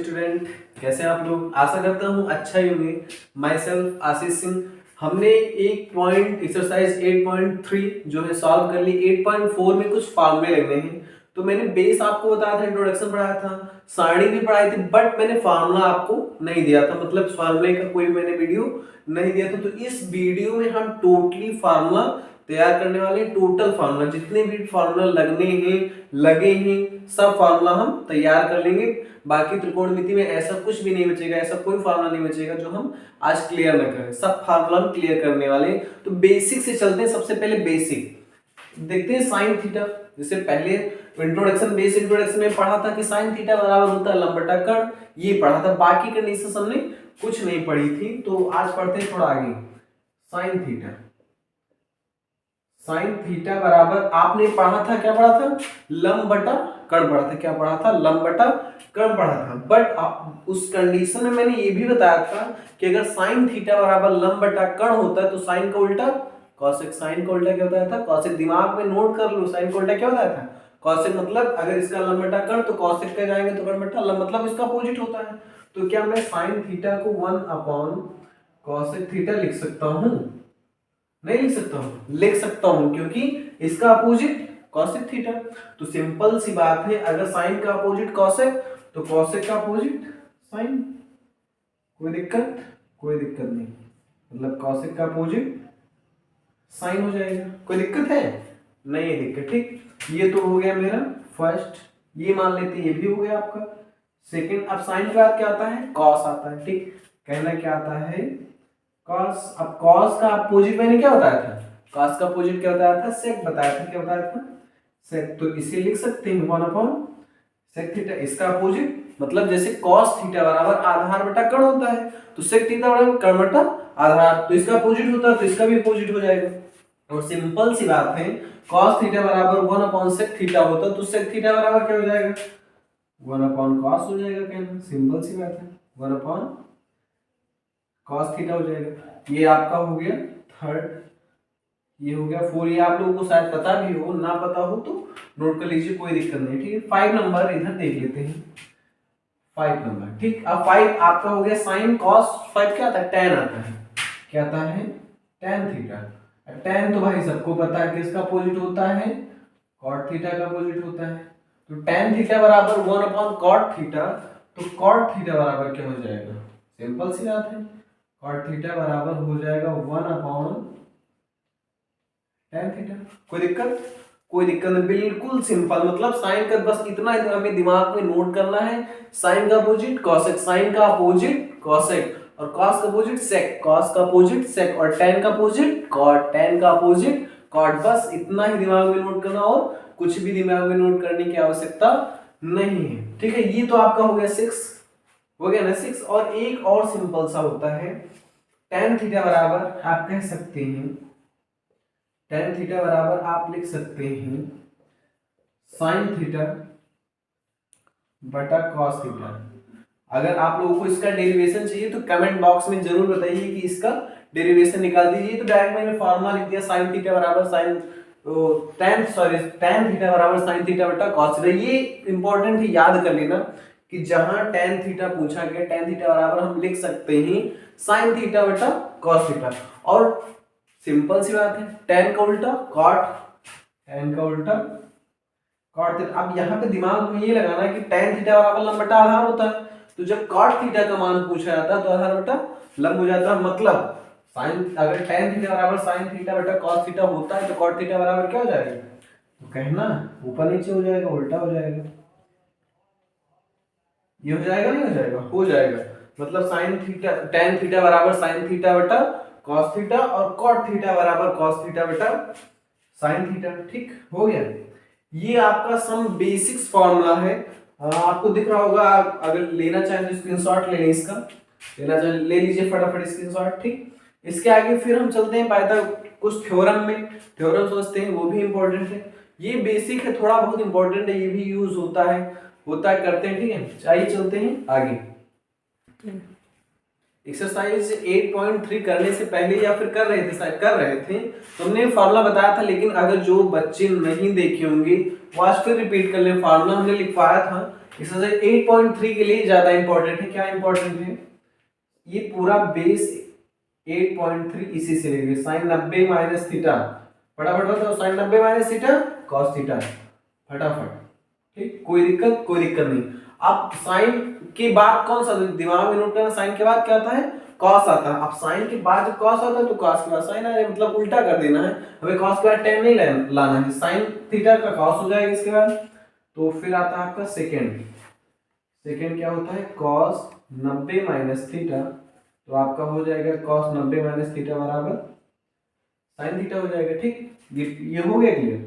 Student, कैसे हैं आप लोग। आशा करता हूँ अच्छा ही होंगे। My self Ashish Singh. हमने एक पॉइंट एक्सरसाइज 8.3 जो है सॉल्व कर ली। 8.4 में कुछ फार्मूले लगने हैं, तो मैंने बेस आपको बताया था, इंट्रोडक्शन पढ़ाया था, सारणी भी पढ़ाई थी, बट मैंने फार्मूला आपको नहीं दिया था, मतलब फार्मूले का कोई मैंने वीडियो नहीं दिया था। तो इस वीडियो में हम टोटली फार्मूला तैयार करने वाले हैं। टोटल फार्मूला जितने भी फार्मूला लगे हैं सब फार्मूला हम तैयार कर लेंगे। बाकी त्रिकोणमिति में ऐसा कुछ भी नहीं बचेगा, ऐसा कोई फार्मूला नहीं बचेगा जो हम आज क्लियर न करें। सब फार्मूला हम क्लियर करने वाले हैं। तो बेसिक से चलते हैं। सबसे पहले बेसिक देखते हैं साइन थीटा। जैसे पहले इंट्रोडक्शन बेस इंट्रोडक्शन में पढ़ा था कि साइन थीटा बराबर होता है लंब बटा कर्ण, ये पढ़ा था। बाकी कंडीशन हमने कुछ नहीं पढ़ी थी, तो आज पढ़ते हैं थोड़ा आगे। साइन थीटा बराबर आपने पढ़ा था, क्या पढ़ा था, लंब बटा कर्ण पढ़ा था। क्या पढ़ा था, लंब बटा कर्ण पढ़ा था। बट उस कंडीशन में मैंने ये भी बताया था कि अगर साइन थीटा बराबर लंब बटा कर्ण होता है तो साइन का उल्टा कॉसेक। साइन का उल्टा क्या होता था, कॉसेक। दिमाग में नोट कर लो, साइन का उल्टा क्या होता था, कॉसेक। मतलब अगर इसका लंब बटा कर्ण तो कॉसेक का जाएंगे तो कर्ण बटा लंब, मतलब इसका अपोजिट होता है। तो क्या मैं साइन थीटा को 1/cosec थीटा लिख सकता हूं? नहीं लिख सकता हूं, लिख सकता हूं, क्योंकि इसका अपोजिट cosec थीटा। तो सिंपल सी बात है, अगर साइन का अपोजिट cosec तो cosec का अपोजिट साइन। कोई दिक्कत? कोई दिक्कत नहीं, मतलब cosec का अपोजिट साइन हो जाएगा। कोई दिक्कत है? नहीं है दिक्कत, ठीक। ये तो हो गया मेरा फर्स्ट, ये मान लेते हैं, ये भी हो गया आपका सेकंड। अब साइन के बाद क्या आता है, cos आता है, ठीक। कहना क्या आता है, cos। अब cos का अपोजिट मैंने क्या बताया था, cos का अपोजिट क्या बताया था, sec बताया था। क्या बताया था, sec। तो इसे लिख सकते हैं 1/sec थीटा। इसका अपोजिट मतलब जैसे cos थीटा बराबर आधार बटा कर्ण होता है, तो sec थीटा बराबर कर्ण बटा आधार, तो इसका अपोजिट होता है तो इसका भी अपोजिट हो जाएगा। और सिंपल सी बात है, cos थीटा बराबर 1/sec थीटा होता तो sec थीटा बराबर क्या हो जाएगा, 1/cos हो जाएगा। कहना सिंपल सी बात है, 1/cos थीटा हो जाएगा। ये आपका हो गया थर्ड, ये हो गया 4। ये आप लोगों को शायद पता भी हो, ना पता हो तो नोट कर लीजिए, कोई दिक्कत नहीं, ठीक है। 5 नंबर इधर देख लेते हैं, 5 नंबर, ठीक। अब 5 आपका हो गया साइन cos। 5 क्या आता है, tan आता है। क्या आता है, tan थीटा। tan तो भाई सबको पता है किसका अपोजिट होता है, cot थीटा का अपोजिट होता है। तो tan थीटा बराबर 1/cot थीटा, तो cot थीटा बराबर क्या हो जाएगा, सिंपल सी बात है, cot थीटा बराबर हो जाएगा 1/tan थीटा। कोई दिक्कत? कोई दिक्कत नहीं, बिल्कुल सिंपल। मतलब साइन का बस इतना हमें दिमाग में नोट करना है, साइन का अपोजिट cosec, साइन का अपोजिट cosec, और cos का अपोजिट sec, cos का अपोजिट sec, और tan का अपोजिट cot, tan का अपोजिट cot। बस इतना ही दिमाग में नोट करना, और कुछ भी दिमाग में नोट करने की आवश्यकता नहीं है, ठीक है। ये तो आपका हो गया 6, हो गया ना 6। और एक और सिंपल सा होता है, tan थीटा बराबर आप कह सकते हैं, tan थीटा बराबर आप लिख सकते हैं साइन थीटा बटा cos थीटा। अगर आप लोगों को इसका डेरिवेशन चाहिए तो कमेंट बॉक्स में जरूर बताइए कि इसका डेरिवेशन निकाल दीजिए। तो डायरेक्ट मैंने फॉर्मूला लिख दिया, साइन थीटा बराबर tan थीटा बराबर साइन थीटा बटा cos थीटा। ये इंपॉर्टेंट है, याद कर लेना कि जहां tan थीटा पूछा गया, tan थीटा बराबर हम लिख सकते हैं साइन थीटा बटा cos थीटा। और सिंपल सी बात है, tan का उल्टा cot, tan का उल्टा cot थीटा। अब यहाँ पे दिमाग में ये लगाना है कि tan थीटा बराबर लंब बटा आधार होता है, तो जब cot थीटा का मान पूछा जाता है तो आधार बटा लंब हो जाता है। मतलब साइन, अगर tan थीटा बराबर साइन थीटा बटा cos थीटा होता है तो cot थीटा बराबर क्या हो जाएगा, तो कहना ऊपर नीचे हो जाएगा, उल्टा हो जाएगा। ये हो जाएगा, नहीं हो जाएगा, हो जाएगा। मतलब साइन थीटा, tan थीटा बराबर साइन थीटा बटा cos थीटा, और cot थीटा बराबर cos थीटा बटा साइन थीटा, ठीक हो गया। ये आपका सम बेसिक्स फार्मूला है। आपको दिख रहा होगा, अगर लेना चाहें तो स्क्रीनशॉट ले लें, इसका लेना चाहें ले लीजिए फटाफट स्क्रीनशॉट, ठीक। इसके आगे फिर हम चलते हैं पाइथागोरस कुछ थ्योरम में, थ्योरम सोचते हैं, वो भी इंपॉर्टेंट है। ये बेसिक है, थोड़ा बहुत इंपॉर्टेंट है, ये भी यूज होता है करते हैं, ठीक है। आइए चलते हैं आगे। एक्सरसाइज 8.3 करने से पहले या फिर कर रहे थे, शायद कर रहे थे, तो हमने फार्मूला बताया था, लेकिन अगर जो बच्चे नहीं देखे होंगे वो आज फिर रिपीट कर लें। फार्मूला हमने लिखवाया था एक्सरसाइज 8.3 के लिए ज्यादा इंपॉर्टेंट है। क्या इंपॉर्टेंट है? ये पूरा बेस 8.3 इसी से लेंगे। साइन 90 माइनस थीटा, फटाफट बताओ, sine 90 minus theta cos theta, फटाफट। ठीक, कोई दिक्कत नहीं। अब साइन के बाद कौन सा दिमाग में नोट करना, साइन के बाद क्या आता है? कॉस आता है। अब साइन के बाद जब कॉस आता है तो कॉस के बाद साइन आएगा, मतलब उल्टा कर देना है। हमें कॉस के बाद टेन नहीं लाना है, साइन थीटा का कॉस हो जाएगा इसके बाद। तो फिर आता है आपका सेकेंड क्या होता है? कॉस 90 माइनस थीटा, तो आपका हो जाएगा कॉस 90 माइनस थीटा बराबर साइन थीटा हो जाएगा। ठीक, ये हो गया क्लियर।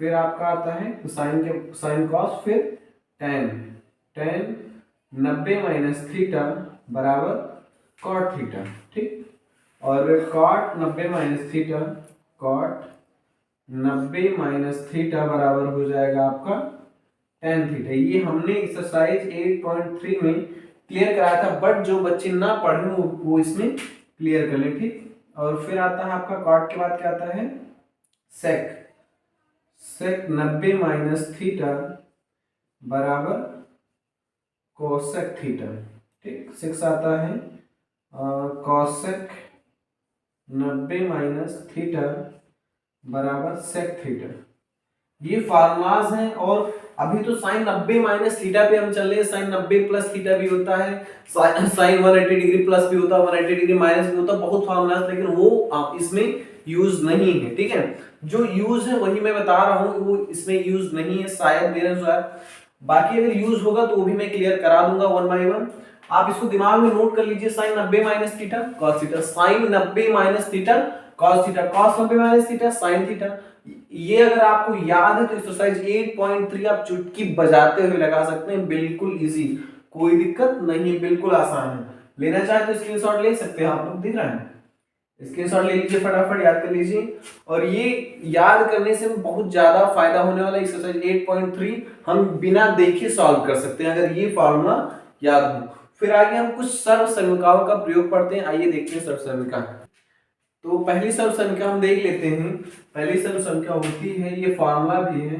फिर आपका आता है साइन कॉस, फिर टेन 90 माइनस थीटा बराबर कॉट थीटा। ठीक, और कॉट 90 माइनस थीटा बराबर हो जाएगा आपका टेन थीटा। ये हमने एक्सरसाइज 8.3 में क्लियर कराया था, बट जो बच्चे ना पढ़े वो इसमें क्लियर कर लें। ठीक, और फिर आता है आपका कॉट के बाद क्या आता है? सेक 90 माइनस थीटा बराबर कोसेक थीटा। ठीक, 6 आता है कोसेक 90 माइनस थीटा बराबर सेक थीटा। ये फार्मूलाज हैं। और अभी तो साइन 90 माइनस थीटा पे हम चल रहे हैं। साइन 90 प्लस थीटा भी होता है, साइन 180 डिग्री प्लस भी होता है, 180 डिग्री माइनस भी होता है, बहुत फार्मूलाज, लेकिन वो इसमें यूज नहीं है। ठीक है, जो यूज है वही मैं बता रहा हूँ, वो इसमें यूज नहीं है शायद, मेरे अनुसार। बाकी अगर यूज होगा तो वो भी मैं क्लियर करा दूंगा वन बाय वन। आप इसको दिमाग में नोट कर लीजिए, sine 90 minus theta cos theta, sine 90 minus theta cos theta, cos 90 minus theta sine theta. ये अगर आपको याद है तो एक्सरसाइज 8.3 आप चुटकी बजाते हुए लगा सकते हैं, बिल्कुल इजी, कोई दिक्कत नहीं, बिल्कुल आसान है। लेना चाहे तो स्क्रीनशॉट ले सकते हैं, आप लोग दिख रहा है, स्क्रीनशॉट ले लीजिए, फटाफट याद कर लीजिए। और ये याद करने से बहुत ज्यादा फायदा होने वाला है। एक्सरसाइज 8.3 हम बिना देखे सॉल्व कर सकते हैं अगर ये फॉर्मूला याद हो। फिर आगे हम कुछ सर्वसमीकाओं का प्रयोग पढ़ते हैं। आइए देखते हैं सर्वसमीका। तो पहली सर्वसमीका हम देख लेते हैं। पहली सर्वसमीका होती है, ये फॉर्मूला भी है,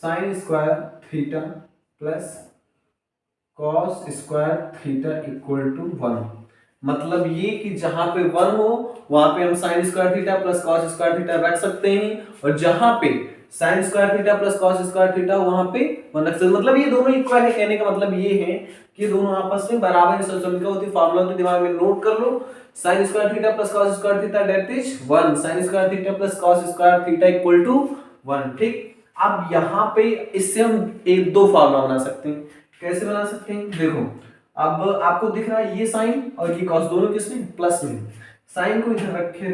sine square theta plus cos square theta equal to 1। मतलब ये कि जहां पे 1 हो वहां पे हम sign square theta plus cos square theta रख सकते हैं, और जहां पे sign square theta plus cos square theta वहां पे 1 रख सकते हैं। मतलब ये दोनों इक्वल है, कहने का मतलब ये है कि दोनों आपस में बराबर सर्वसमीका होती है। फार्मूला तो दिमाग में नोट कर लो, sine square theta plus cos square theta that is 1, sine square theta plus cos square theta equal to 1। ठीक, अब यहाँ पे इससे हम एक दो फार्मूला बना सकते हैं। कैसे बना सकते हैं? देखो, अब आपको दिख रहा है ये साइन और ये कॉस दोनों किसमें? प्लस में। साइन को इधर रखे,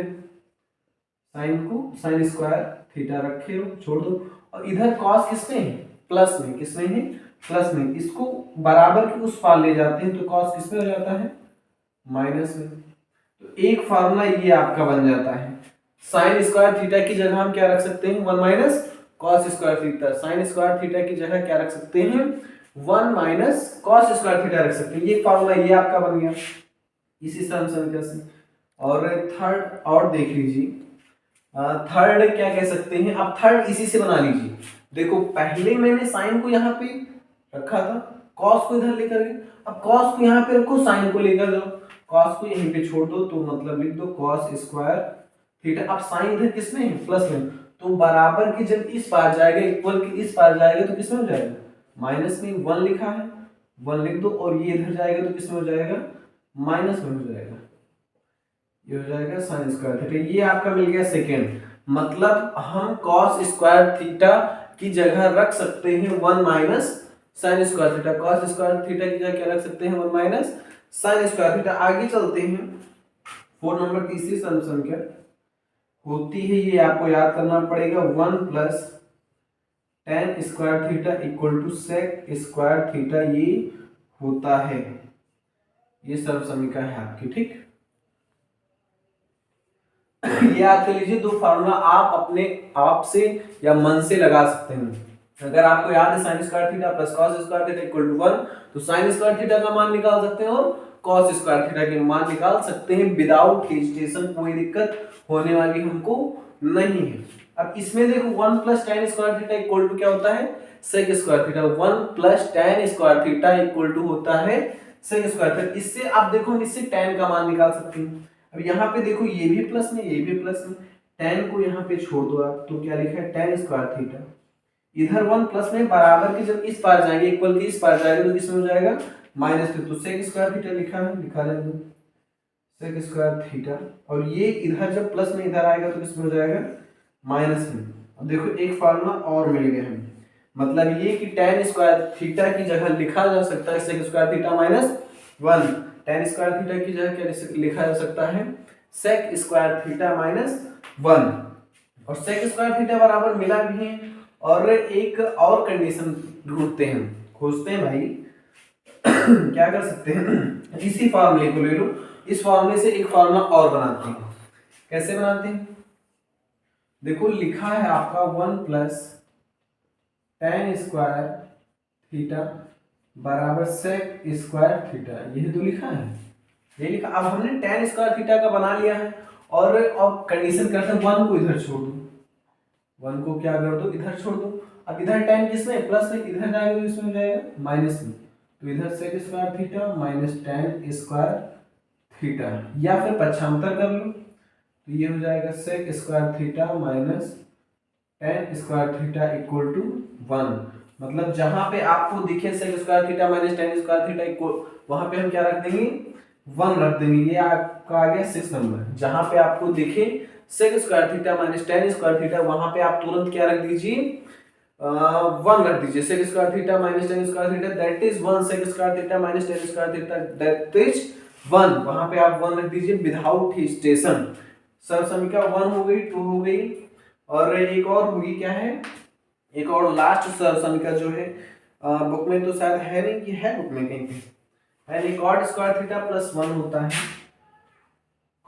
साइन को साइन स्क्वायर थीटा रखे हो, छोड़ दो, और इधर कॉस किसमें है? प्लस में। किसमें है? प्लस में। इसको बराबर के उस पार ले जाते हैं तो कॉस किसमें हो जाता है? माइनस में। तो एक फार्मूला ये आपका बन जाता है। साइन स्क्वायर थीटा की जगह हम क्या रख सकते हैं? 1 minus cos square theta. Sign square theta की जगह क्या रख सकते हैं? 1 माइनस कॉस स्क्वायर थीटा रख सकते हैं। ये फार्मूला ये आपका बन गया इसी समीकरण से। और थर्ड और देख लीजिए, थर्ड क्या कह सकते हैं? अब थर्ड इसी से बना लीजिए। देखो, पहले मैंने साइन को यहाँ पे रखा था, कॉस को इधर लेकर गए, अब कॉस को यहाँ पे रखो, साइन को लेकर जाओ, कॉस को यहीं पे छोड़ दो, तो मतलब लिख दो कॉस स्क्वायर थीटा। अब साइन इधर किसमें है? प्लस में। तो बराबर के जब इस पार जाएगा, इक्वल के इस पार जाएगा तो किसमें हो जाएगा? माइनस में। 1 लिखा है, 1 लिख दो, और ये इधर जाएगा तो किसमें हो जाएगा? माइनस में हो जाएगा। ये हो जाएगा साइन स्क्वायर थीटा। ये आपका मिल गया सेकेंड। मतलब हम कॉस स्क्वायर थीटा की जगह रख सकते हैं 1 minus sign square theta. Cos square theta की जगह क्या रख सकते हैं? 1 माइनस साइन स्क्वायर थीटा। आगे चलते हैं, 4 नंबर तीसरी संख्या होती है, ये आपको याद करना पड़ेगा, 1 plus tan square theta equal to sec square theta, ये होता है। ये सर्वसमीका है आपकी। ठीक, याद कर लीजिए, दो फार्मूला आप अपने आप से या मन से लगा सकते हैं। अगर आपको याद है sine square theta plus cos square theta equal to 1, तो साइन स्क्वायर थीटा का मान निकाल सकते हैं और cos स्क्वायर थीटा के मान निकाल सकते हैं विदाउट हेजिटेशन, कोई दिक्कत होने वाली हमको नहीं है। अब इसमें देखो 1 plus tan square theta equal to क्या होता है sec square theta, 1 plus tan square theta equal to होता है sec स्क्वायर थीटा। इससे आप देखो हम इससे tan का मान निकाल सकते हैं। अब यहाँ पे देखो ये भी प्लस में ये भी प्लस में, tan को यहाँ पे छोड़ दो आप, तो क्या लिखा है tan स्क्वायर थीटा, इधर 1 प्लस में बराबर के जब इस पार जाएंगे इक्वल के इस पार जाएगा तो किसमें हो जाएगा माइनस में, तो sec स्क्वायर थीटा लिखा है, लिखा ले दो sec स्क्वायर थीटा, और ये इधर जब प्लस में इधर आएगा तो किसमें हो जाएगा माइनस में। अब देखो एक फार्मूला और मिल गया हमें, मतलब ये कि tan स्क्वायर थीटा की जगह लिखा जा सकता है sec square theta minus 1, tan square theta की जगह क्या लिखा जा सकता है sec स्क्वायर थीटा माइनस 1, और sec स्क्वायर थीटा बराबर मिला भी है। और एक और कंडीशन ढूंढते हैं, खोजते हैं भाई क्या कर सकते हैं, इसी फार्मूले को ले लो, इस फार्मूले से एक फार्मूला और बनाते हैं। कैसे बनाते हैं, देखो लिखा है आपका 1 प्लस tan स्क्वायर थीटा बराबर sec स्क्वायर थीटा, यही तो लिखा है, ये लिखा। अब हमने tan स्क्वायर थीटा का बना लिया है, और अब कंडीशन करते हैं 1 को इधर छोड़ दो, 1 को क्या कर दो इधर छोड़ दो। अब इधर tan किसमें प्लस में, इधर जाएगा तो इसमें जाएगा माइनस में, तो इधर sec square theta minus tan square theta, या फिर पक्षांतर कर लो तो ये हो जाएगा sec square theta minus tan square theta equal to 1। मतलब जहां पे आपको दिखे sec square theta minus tan square theta equal, वहां पे हम क्या रख देंगे 1 रख देंगे, ये आपका आ गया 6 नंबर। जहां पे आपको दिखे sec square theta minus tan square theta, वहां पे आप तुरंत क्या रख दीजिए 1 रख दीजिए, sec square theta minus tan square theta that is 1, sec square theta minus tan square theta that is 1, वहां पे आप 1 रख दीजिए विदाउट हेजिटेशन। सर समीका 1 हो गई, 2 हो गई, और एक और होगी, क्या है एक और लास्ट सर समीका जो है बुक में तो शायद है नहीं, कि है बुक में कहीं पे है नहीं, cot स्क्वायर थीटा प्लस 1 होता है,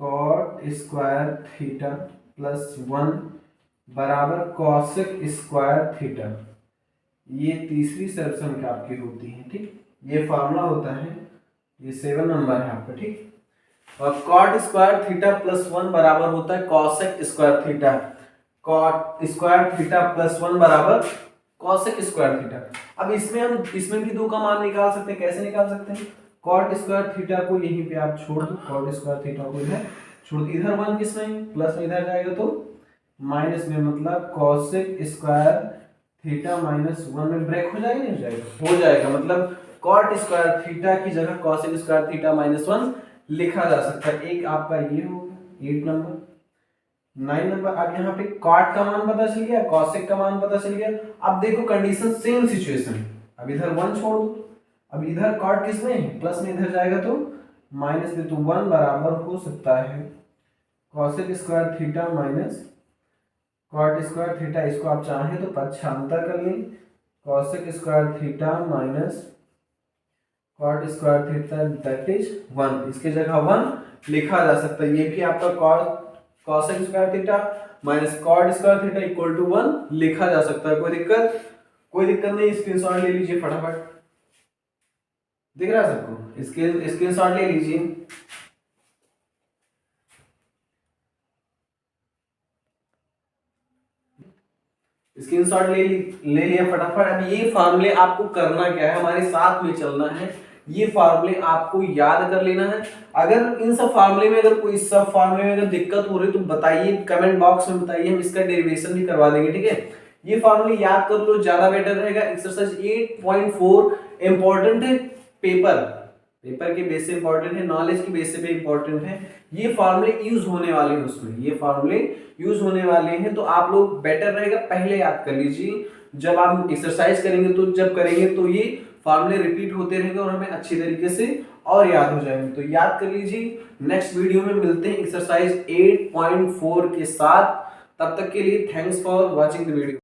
cot स्क्वायर थीटा प्लस 1 बराबर cosec स्क्वायर थीटा, ये तीसरी समीका आपकी होती है, ठीक। ये फार्मूला होता है, ये 7 नंबर है आपका, ठीक। और cot स्क्वायर थीटा प्लस 1 बराबर होता है cosec square theta, cot square theta plus 1 बराबर cosec स्क्वायर थीटा। अब इसमें हम इसमें भी 2 का मान निकाल सकते हैं, कैसे निकाल सकते हैं, cot स्क्वायर थीटा को यहीं पे आप छोड़ दो, cot स्क्वायर थीटा को इधर छोड़ दो, इधर 1 किसमें प्लस में इधर जाएगा तो माइनस में, मतलब cosec स्क्वायर थीटा माइनस 1 में ब्रेक हो जाएगा, नहीं हो जाएगा, हो जाएगा। मतलब cot स्क्वायर थीटा की जगह cosec स्क्वायर थीटा माइनस 1 लिखा जा सकता है। एक आपका ये होगा 8 नंबर। 9 नंबर, अब यहाँ पे cot का मान पता चल गया, cosec का मान पता चल गया। अब देखो कंडीशन सेम सिचुएशन, अब इधर 1 छोड़ दो, अब इधर cot किसमें प्लस में इधर जाएगा तो माइनस में, तो 1 बराबर हो सकता है cosec square theta minus cot square theta, इसको आप चाहें तो पक्षांतर कर लें, cosec square theta minus cot square theta that is 1, इसके जगह 1 लिखा जा सकता है। ये भी आपका cosec square theta minus cot square theta equal to 1 लिखा जा सकता है। कोई दिक्कत नहीं, स्क्रीनशॉट ले लीजिए फटाफट, दिख रहा है सबको, स्क्रीनशॉट ले लीजिए। स्क्रीनशॉट ले लिया फटाफट। अब ये फार्मूले आपको करना क्या है, हमारे साथ में चलना है, ये फार्मूले आपको याद कर लेना है। अगर इन सब फार्मूले में अगर कोई सब फार्मूले में अगर दिक्कत हो रही है तो बताइए, कमेंट बॉक्स में बताइए, हम इसका डेरिवेशन भी करवा देंगे, ठीक है। ये फार्मूले याद कर लो, ज्यादा बेटर रहेगा। एक्सरसाइज 8.4 इंपॉर्टेंट है, पेपर के बेस से इंपॉर्टेंट है, नॉलेज के बेस पे इंपॉर्टेंट है। ये फार्मूले यूज होने वाले हैं उसमें, ये फार्मूले यूज होने वाले हैं, तो आप लोग बेटर रहेगा पहले याद कर लीजिए। जब आप एक्सरसाइज करेंगे तो जब करेंगे तो ये फार्मूले रिपीट होते रहेंगे और हमें अच्छी तरीके से और याद हो जाएंगे, तो याद कर लीजिए। नेक्स्ट वीडियो में मिलते हैं एक्सरसाइज 8.4 के साथ, तब तक के लिए thanks for watching the video.